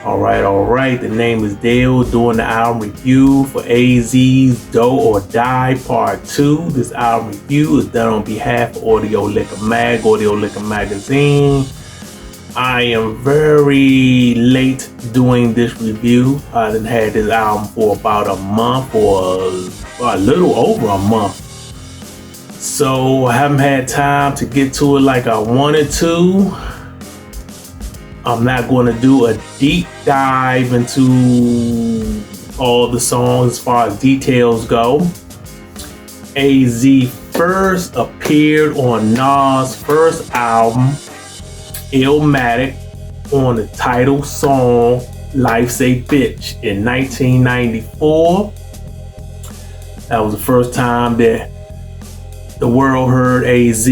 All right. The name is Dale doing the album review for AZ's Do or Die Part 2. This album review is done on behalf of Audio Liquor Magazine. I am very late doing this review. I done had this album for about a month or a little over a month. So I haven't had time to get to it like I wanted to. I'm not going to do a deep dive into all the songs as far as details go. AZ first appeared on Nas' first album, Illmatic, on the title song Life's a Bitch in 1994. That was the first time that the world heard AZ,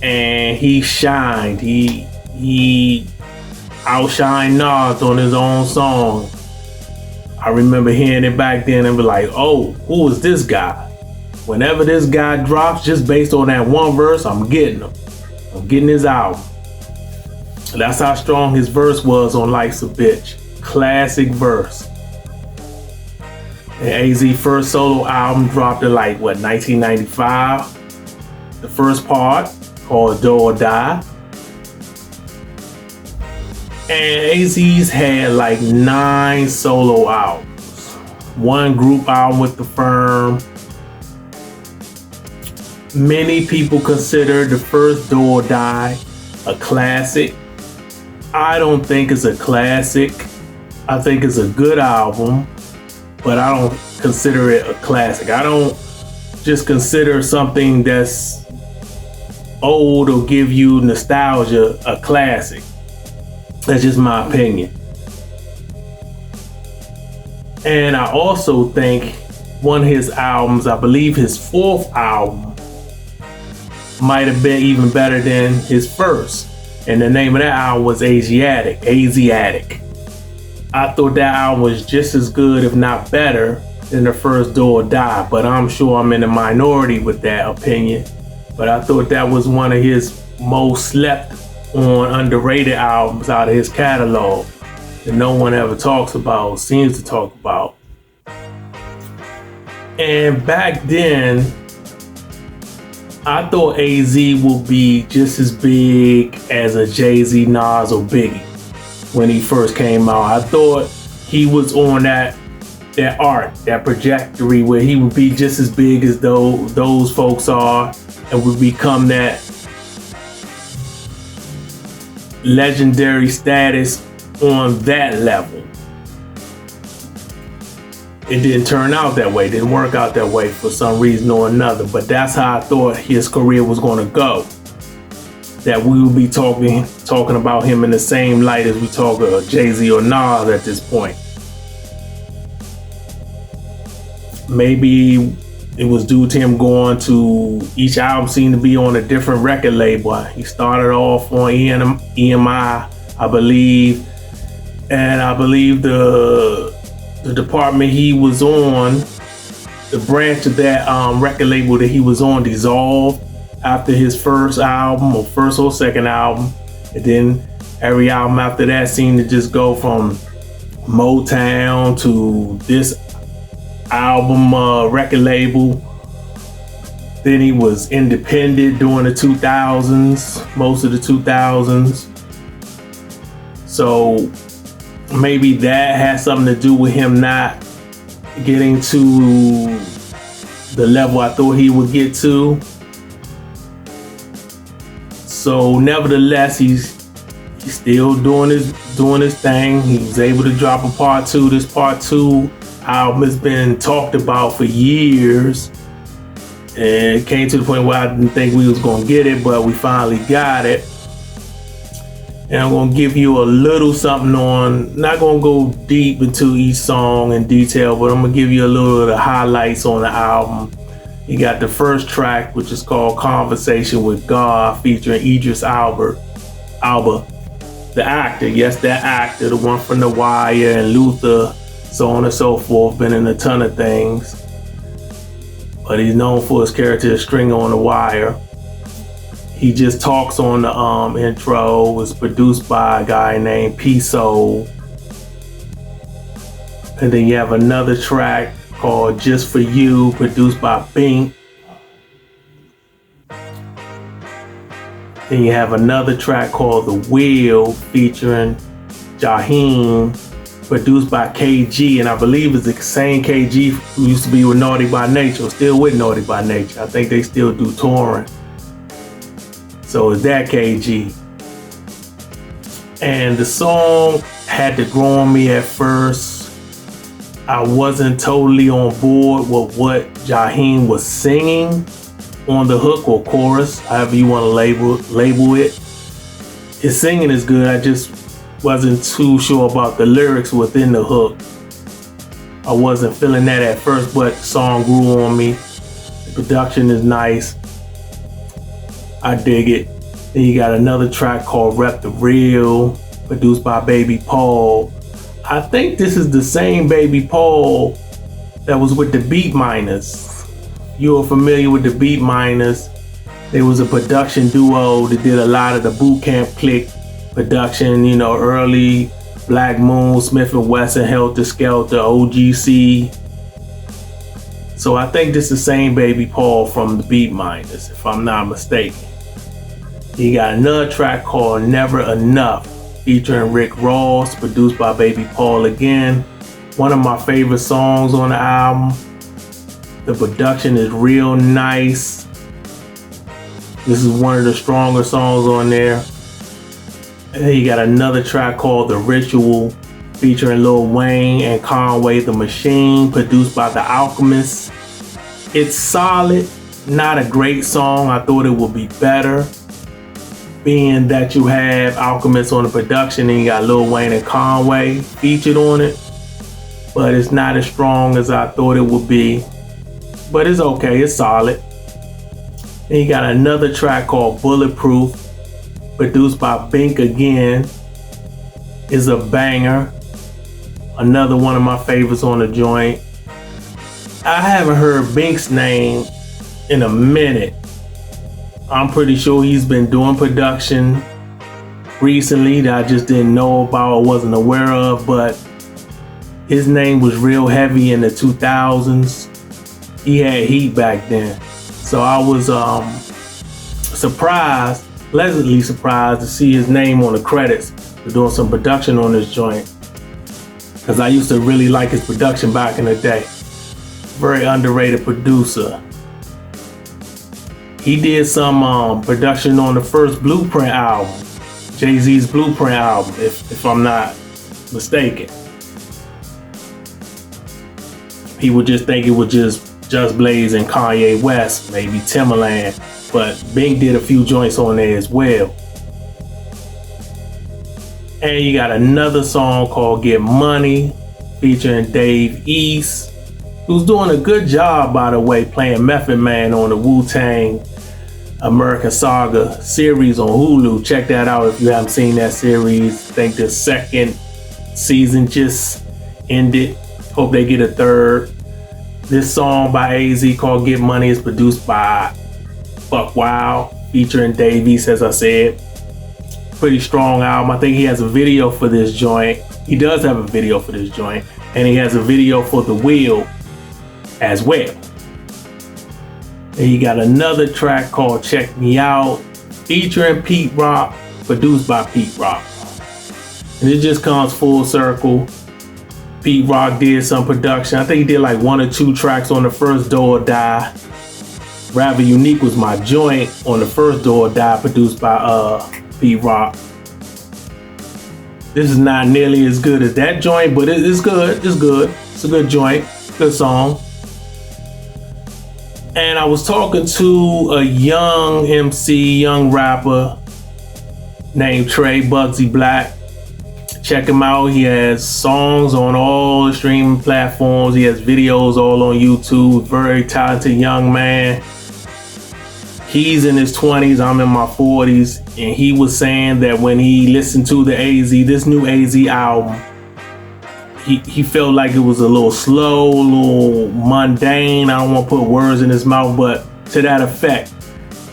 and he shined. He outshined Nas on his own song. I remember hearing it back then and be like, oh, who is this guy? Whenever this guy drops, just based on that one verse, I'm getting him. I'm getting his album. That's how strong his verse was on Life's a Bitch. Classic verse. And AZ's first solo album dropped in 1995. The first part, called Do or Die. And AZ's had 9 solo albums. 1 group album with The Firm. Many people consider the first Do or Die a classic. I don't think it's a classic. I think it's a good album, but I don't consider it a classic. I don't just consider something that's old or give you nostalgia a classic. That's just my opinion. And I also think one of his albums, I believe his 4th album, might have been even better than his first. And the name of that album was Asiatic. I thought that album was just as good, if not better, than the first Do or Die. But I'm sure I'm in the minority with that opinion. But I thought that was one of his most slept on, underrated albums out of his catalog that no one ever talks about, seems to talk about. And back then, I thought AZ would be just as big as a Jay-Z, Nas, or Biggie when he first came out. I thought he was on that arc, that trajectory where he would be just as big as those folks are and would become that legendary status on that level. It didn't turn out that way. It didn't work out that way for some reason or another. But that's how I thought his career was going to go. That we would be talking about him in the same light as we talk of Jay-Z or Nas at this point. Maybe it was due to him going to, each album seemed to be on a different record label. He started off on EMI, I believe. And I believe the department he was on, the branch of that record label that he was on, dissolved after his first album, or first or second album. And then every album after that seemed to just go from Motown to this album record label. Then he was independent during the 2000s, most of the 2000s. So maybe that has something to do with him not getting to the level I thought he would get to. So nevertheless, he's still doing his thing. He was able to drop a part 2. This part 2 album has been talked about for years. And it came to the point where I didn't think we was going to get it, but we finally got it. And I'm going to give you a little something on, not going to go deep into each song in detail, but I'm going to give you a little of the highlights on the album. You got the first track, which is called Conversation with God, featuring Idris Elba, the actor. Yes, that actor, the one from The Wire and Luther, so on and so forth, been in a ton of things. But he's known for his character Stringer on The Wire. He just talks on the intro. It was produced by a guy named P Soul. And then you have another track called Just For You, produced by Bink. Then you have another track called The Wheel featuring Jaheim, produced by KG, and I believe it's the same KG who used to be with Naughty by Nature, still with Naughty by Nature. I think they still do touring. So it's that KG. And the song had to grow on me at first. I wasn't totally on board with what Jaheim was singing on the hook or chorus, however you want to label it. His singing is good. I just wasn't too sure about the lyrics within the hook. I wasn't feeling that at first, but the song grew on me. The production is nice. I dig it. Then you got another track called Rep the Real, produced by Baby Paul. I think this is the same Baby Paul that was with the Beatminerz. You are familiar with the Beatminerz. There was a production duo that did a lot of the Boot Camp Click production, you know, early Black Moon, Smith & Wesson, Helter Skelter, OGC. So I think this is the same Baby Paul from the Beatminerz, if I'm not mistaken. You got another track called Never Enough, featuring Rick Ross, produced by Baby Paul again. One of my favorite songs on the album. The production is real nice. This is one of the stronger songs on there. And then you got another track called The Ritual, featuring Lil Wayne and Conway the Machine, produced by The Alchemist. It's solid, not a great song. I thought it would be better, being that you have Alchemist on the production and you got Lil Wayne and Conway featured on it. But it's not as strong as I thought it would be. But it's okay, it's solid. Then you got another track called Bulletproof, produced by Bink again. Is a banger. Another one of my favorites on the joint. I haven't heard Bink's name in a minute. I'm pretty sure he's been doing production recently that I just didn't know about or wasn't aware of, but his name was real heavy in the 2000s. He had heat back then. So I was pleasantly surprised to see his name on the credits for doing some production on this joint. Because I used to really like his production back in the day. Very underrated producer. He did some production on the first Blueprint album, Jay-Z's Blueprint album, if I'm not mistaken. People just think it was just Blaze and Kanye West, maybe Timbaland, but Bink did a few joints on there as well. And you got another song called Get Money, featuring Dave East, who's doing a good job, by the way, playing Method Man on the Wu-Tang American Saga series on Hulu. Check that out if you haven't seen that series. I think the second season just ended. Hope they get a third. This song by AZ called Get Money is produced by Buck Wild, featuring Dave East, as I said. Pretty strong album. I think he has a video for this joint. He does have a video for this joint. And he has a video for The Wheel as well. And you got another track called Check Me Out, featuring Pete Rock, produced by Pete Rock. And it just comes full circle. Pete Rock did some production. I think he did like 1 or 2 tracks on the first Do or Die. Rather Unique was my joint on the first Do or Die, produced by Pete Rock. This is not nearly as good as that joint, but it's good. It's good. It's a good joint. Good song. And I was talking to a young MC, young rapper named Trey Bugsy Black. Check him out. He has songs on all the streaming platforms. He has videos all on YouTube. Very talented young man. He's in his 20s. I'm in my 40s. And he was saying that when he listened to the this new AZ album, he felt like it was a little slow, a little mundane. I don't want to put words in his mouth, but to that effect,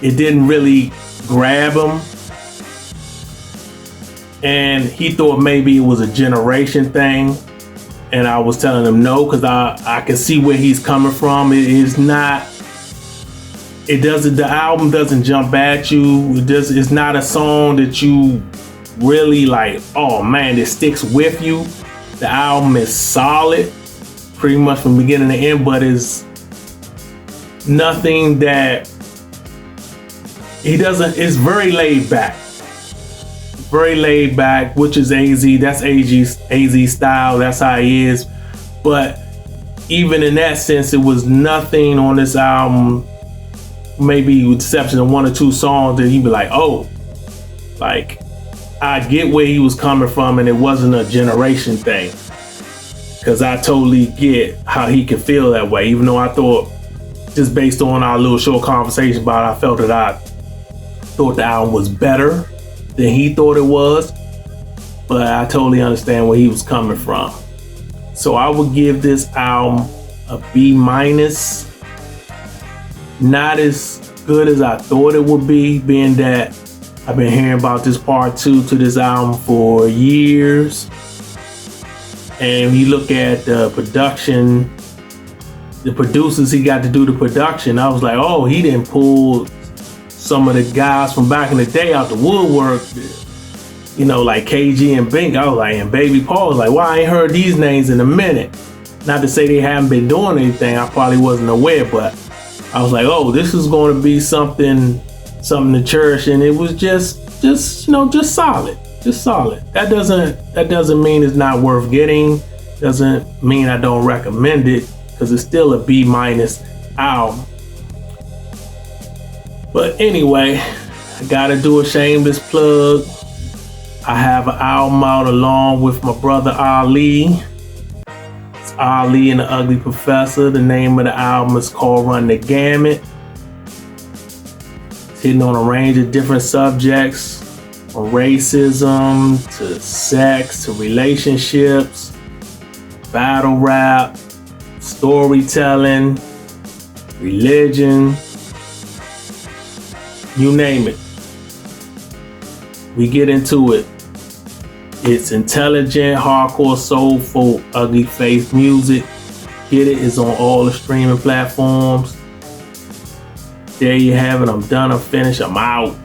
it didn't really grab him. And he thought maybe it was a generation thing. And I was telling him no, because I can see where he's coming from. It is not, the album doesn't jump at you. It's not a song that you really like, oh man, it sticks with you. The album is solid, pretty much from beginning to end, but it's nothing that it's very laid back. Very laid back, which is AZ. That's AZ style. That's how he is. But even in that sense, it was nothing on this album, maybe with the exception of one or two songs, that he'd be like, oh, like, I get where he was coming from, and it wasn't a generation thing. Because I totally get how he could feel that way, even though I thought, just based on our little short conversation about it, I felt that I thought the album was better than he thought it was. But I totally understand where he was coming from. So I would give this album a B-. Not as good as I thought it would be, being that I've been hearing about this part 2 to this album for years. And when you look at the production, the producers he got to do the production, I was like, oh, he didn't pull some of the guys from back in the day out the woodwork, you know, like KG and Bink. I was like, and Baby Paul was like, well, I ain't heard these names in a minute. Not to say they haven't been doing anything, I probably wasn't aware, but I was like, oh, this is going to be something to cherish. And it was just solid. That doesn't mean it's not worth getting. Doesn't mean I don't recommend it, because it's still a B- album. But anyway, I gotta do a shameless plug. I have an album out along with my brother Ali. It's Ali and the Ugly Professor. The name of the album is called Run the Gamut. It's hitting on a range of different subjects, from racism to sex to relationships, battle rap, storytelling, religion, you name it. We get into it. It's intelligent, hardcore, soulful, ugly face music. Get it. It's on all the streaming platforms. There you have it. I'm done. I'm finished. I'm out.